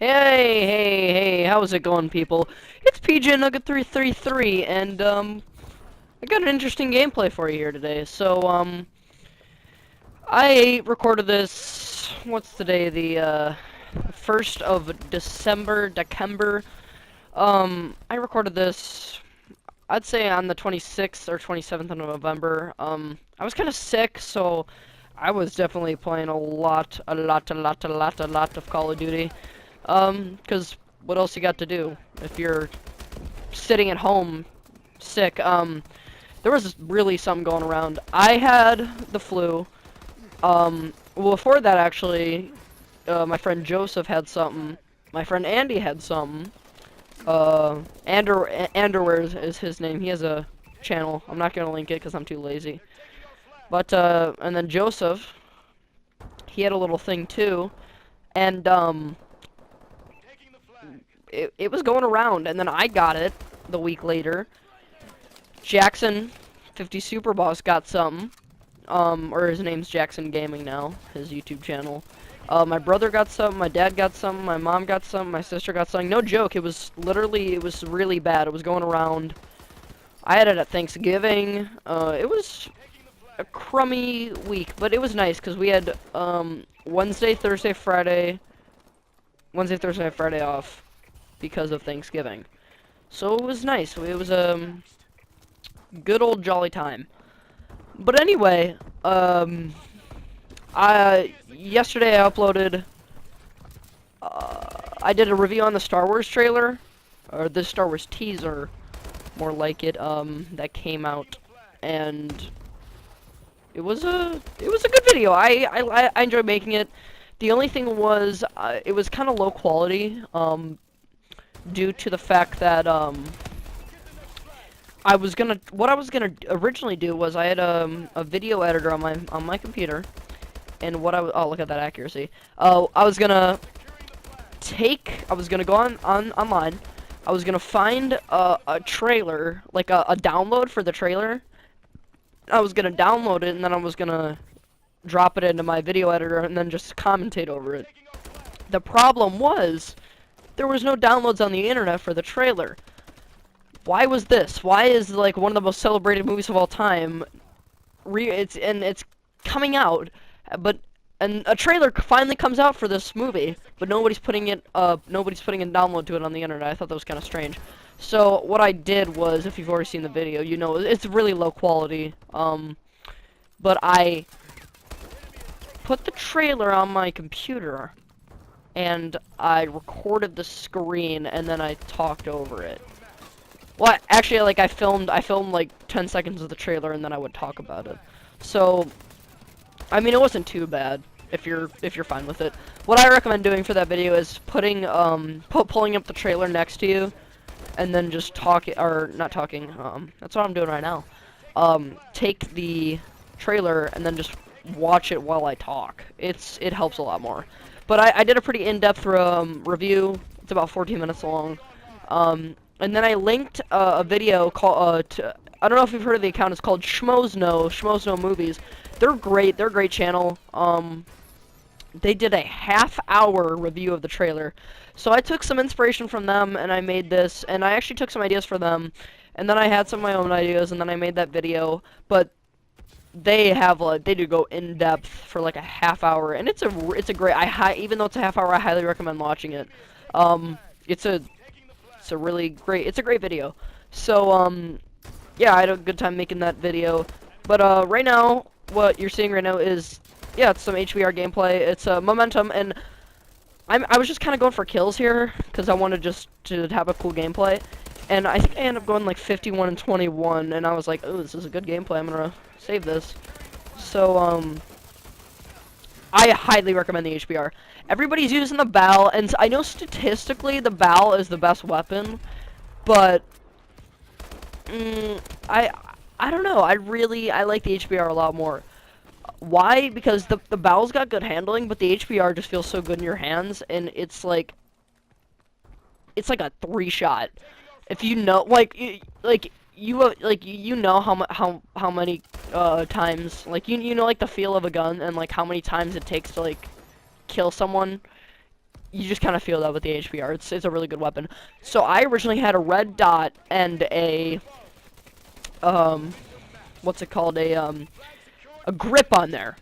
Hey, how's it going, people? It's PJ Nugget 333, and, I got an interesting gameplay for you here today. So, I recorded this, what's today, the 1st of December. I recorded this, I'd say on the 26th or 27th of November. I was kind of sick, so I was definitely playing a lot of Call of Duty. 'Cause what else you got to do if you're sitting at home sick? There was really something going around. I had the flu. Well, before that, actually, my friend Joseph had something. My friend Andy had something. Anderwear is his name. He has a channel. I'm not gonna link it because I'm too lazy. But, and then Joseph, he had a little thing too. And, it was going around, and then I got it the week later. Jackson 50 Super Boss got some, or his name's Jackson Gaming now, his YouTube channel. My brother got some, my dad got some, my mom got some, my sister got some. No joke, it was really bad. It was going around. I had it at Thanksgiving. It was a crummy week, but it was nice because we had Wednesday, Thursday, Friday off because of Thanksgiving. So it was nice. It was a good old jolly time. But anyway, yesterday I uploaded, I did a review on the Star Wars trailer, or the Star Wars teaser, more like it, that came out, and it was a good video. I enjoyed making it. The only thing was, it was kind of low quality, due to the fact that, what I was gonna originally do was I had a video editor on my computer, and oh, look at that accuracy. I was gonna go online. I was gonna find a trailer, like a download for the trailer. I was gonna download it, and then I was gonna drop it into my video editor and then just commentate over it. The problem was there was no downloads on the internet for the trailer. Why was this? Why is, like, one of the most celebrated movies of all time, it's coming out, and a trailer finally comes out for this movie, but nobody's putting a download to it on the internet. I thought that was kind of strange. So what I did was, if you've already seen the video, you know it's really low quality. But I put the trailer on my computer, and I recorded the screen, and then I talked over it. Well, actually, like, I filmed like 10 seconds of the trailer, and then I would talk about it. So, I mean, it wasn't too bad if you're fine with it. What I recommend doing for that video is pulling up the trailer next to you, and then just not talking. That's what I'm doing right now. Take the trailer and then just watch it while I talk. It helps a lot more. But I did a pretty in-depth review. It's about 14 minutes long. And then I linked a video called, I don't know if you've heard of the account, it's called Schmoes Know Movies. They're great, they're a great channel. They did a half-hour review of the trailer. So I took some inspiration from them, and I made this, and I actually took some ideas for them, and then I had some of my own ideas, and then I made that video, but they do go in depth for like a half hour, and it's a great, even though it's a half hour, I highly recommend watching it. It's a great video. So, yeah, I had a good time making that video. But, right now, what you're seeing right now is, yeah, it's some HBR gameplay. It's, Momentum, and I was just kind of going for kills here, because I wanted just to have a cool gameplay. And I think I ended up going, like, 51 and 21, and I was like, oh, this is a good gameplay. I'm gonna save this. So, I highly recommend the HBR. Everybody's using the BAL, and I know statistically the BAL is the best weapon, but I don't know. I like the HBR a lot more. Why? Because the BAL's got good handling, but the HBR just feels so good in your hands, and it's like a 3-shot. If you know, you know how many times, like, you know, like, the feel of a gun, and like how many times it takes to, like, kill someone. you just kind of feel that with the HPR. It's a really good weapon. So I originally had a red dot and a what's it called, a grip on there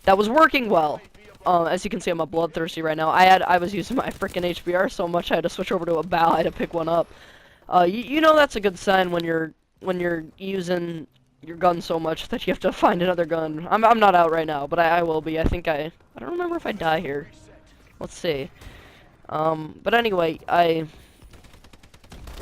that was working well. As you can see, I'm a bloodthirsty right now. I was using my freaking HBR so much I had to switch over to a bow. I had to pick one up. You know that's a good sign when you're using your gun so much that you have to find another gun. I'm not out right now, but I will be. I don't remember if I die here. Let's see. But anyway, I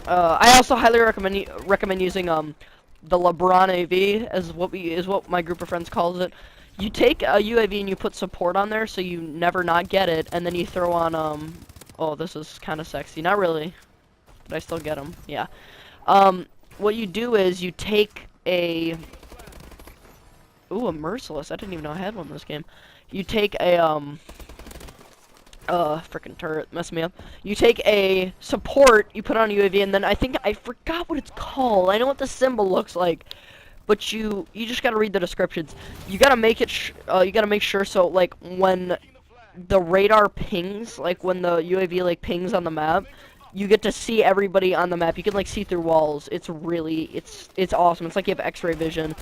also highly recommend using the LeBron AV as what my group of friends calls it. You take a UAV and you put support on there so you never not get it, and then you throw on oh, this is kind of sexy. Not really. But I still get them. Yeah. What you do is you take a merciless. I didn't even know I had one in this game. You take a freaking turret, messed me up. You take a support, you put on a UAV, and then I forgot what it's called. I know what the symbol looks like, but you just gotta read the descriptions. You gotta make it. You gotta make sure so like when the radar pings, like when the UAV like pings on the map, you get to see everybody on the map. You can like see through walls. It's awesome. It's like you have X-ray vision.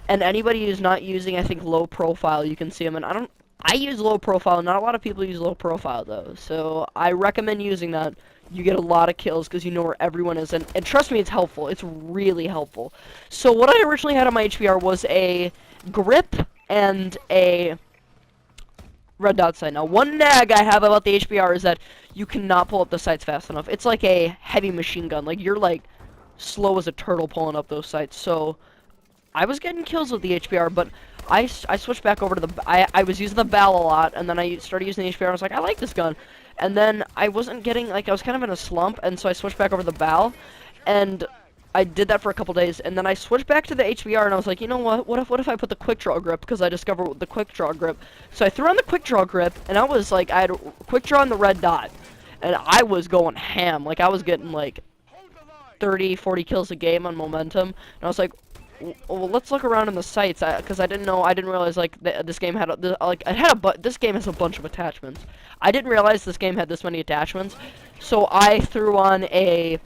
And anybody who's not using, I think, low profile, you can see them. And I use low profile. Not a lot of people use low profile though. So I recommend using that. You get a lot of kills because you know where everyone is. And trust me, it's helpful. It's really helpful. So what I originally had on my HBR was a grip and a red dot sight. Now, one nag I have about the HBR is that you cannot pull up the sights fast enough. It's like a heavy machine gun. Like, you're, like, slow as a turtle pulling up those sights. So, I was getting kills with the HBR, but I switched back over to the... I was using the BAL a lot, and then I started using the HBR. I was like, I like this gun. And then I wasn't getting... Like, I was kind of in a slump, and so I switched back over to the BAL, and I did that for a couple days, and then I switched back to the HBR, and I was like, you know what? What if I put the quick draw grip? Because I discovered the quick draw grip. So I threw on the quick draw grip, and I was like, I had quick draw on the red dot, and I was going ham. Like, I was getting like 30, 40 kills a game on momentum, and I was like, well, let's look around in the sights, because I didn't realize like this game had this game has a bunch of attachments. I didn't realize this game had this many attachments, so I threw on a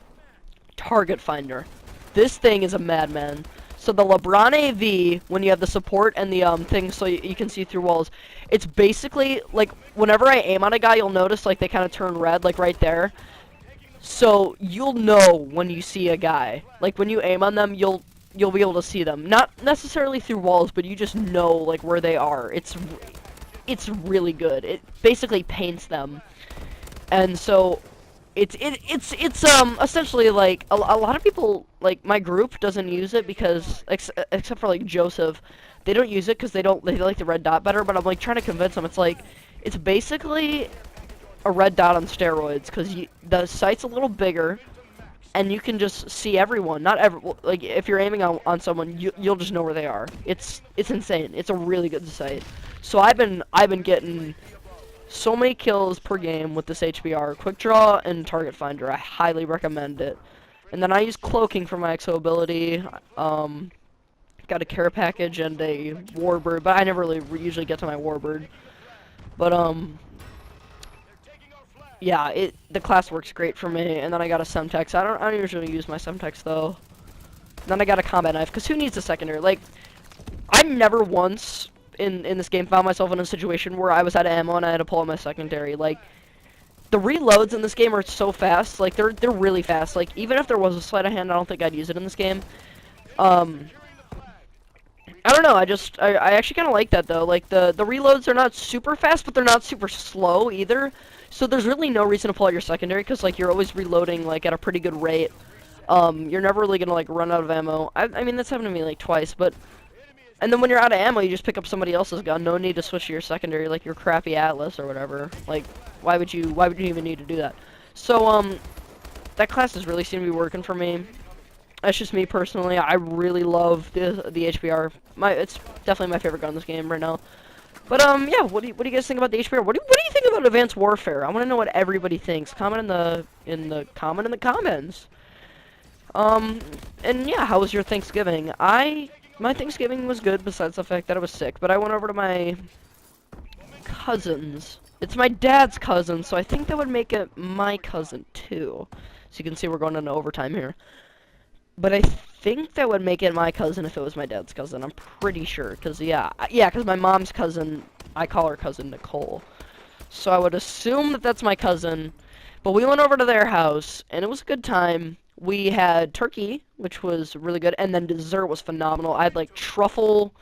target finder. This thing is a madman. So the LeBron AV, when you have the support and the thing so you can see through walls, it's basically like whenever I aim on a guy, you'll notice like they kind of turn red, like right there. So you'll know when you see a guy. Like when you aim on them, you'll be able to see them. Not necessarily through walls, but you just know like where they are. It's really good. It basically paints them. And so it's essentially like a lot of people, like my group doesn't use it because except for like Joseph, they don't use it because they like the red dot better. But I'm like trying to convince them. It's like it's basically a red dot on steroids because the sight's a little bigger and you can just see everyone. Like if you're aiming on someone, you'll just know where they are. It's insane. It's a really good sight. So I've been getting so many kills per game with this HBR, quick draw and target finder. I highly recommend it. And then I use cloaking for my XO ability. Got a care package and a warbird, but I never really usually get to my warbird. But yeah, the class works great for me. And then I got a semtex. I don't usually use my semtex though. And then I got a combat knife because who needs a secondary? Like I never once in this game found myself in a situation where I was out of ammo and I had to pull out my secondary. Like the reloads in this game are so fast. Like they're really fast. Like even if there was a sleight of hand, I don't think I'd use it in this game. I don't know. I actually kind of like that though. Like the reloads are not super fast, but they're not super slow either. So there's really no reason to pull out your secondary because like you're always reloading like at a pretty good rate. You're never really gonna like run out of ammo. I mean that's happened to me like twice, but. And then when you're out of ammo, you just pick up somebody else's gun. No need to switch to your secondary, like your crappy Atlas or whatever. Like, why would you even need to do that? So, that class has really seemed to be working for me. That's just me personally. I really love the HBR. It's definitely my favorite gun in this game right now. But, yeah, what do you guys think about the HBR? What do you think about Advanced Warfare? I want to know what everybody thinks. Comment in the comments. And yeah, how was your Thanksgiving? My Thanksgiving was good, besides the fact that I was sick, but I went over to my cousin's It's my dad's cousin, so I think that would make it my cousin too. So you can see we're going into overtime here. But I think that would make it my cousin if it was my dad's cousin. I'm pretty sure, cause cause my mom's cousin, I call her cousin Nicole. So I would assume that that's my cousin. But we went over to their house, and it was a good time. We had turkey, which was really good, and then dessert was phenomenal. I had like truffle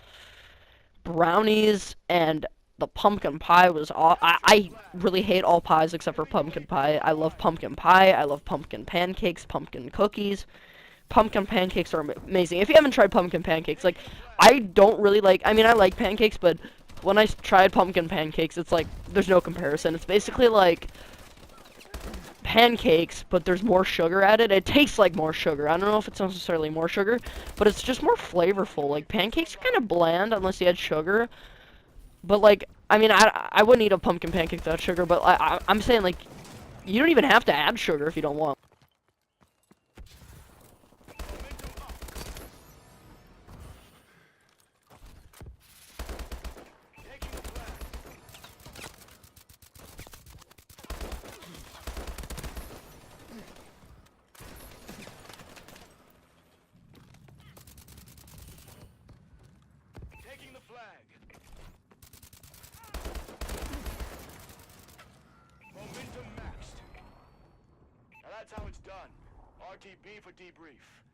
brownies, and the pumpkin pie was all. I really hate all pies except for pumpkin pie. I love pumpkin pie. I love pumpkin pancakes, pumpkin cookies. Pumpkin pancakes are amazing. If you haven't tried pumpkin pancakes, like, I don't really like. I mean, I like pancakes, but when I tried pumpkin pancakes, it's like there's no comparison. It's basically like pancakes, but there's more sugar added. It tastes like more sugar. I don't know if it's necessarily more sugar, but it's just more flavorful. Like, pancakes are kind of bland unless you add sugar. But, like, I mean, I wouldn't eat a pumpkin pancake without sugar, but I'm saying, like, you don't even have to add sugar if you don't want. Taking the flag. Momentum maxed. Now that's how it's done. RTB for debrief.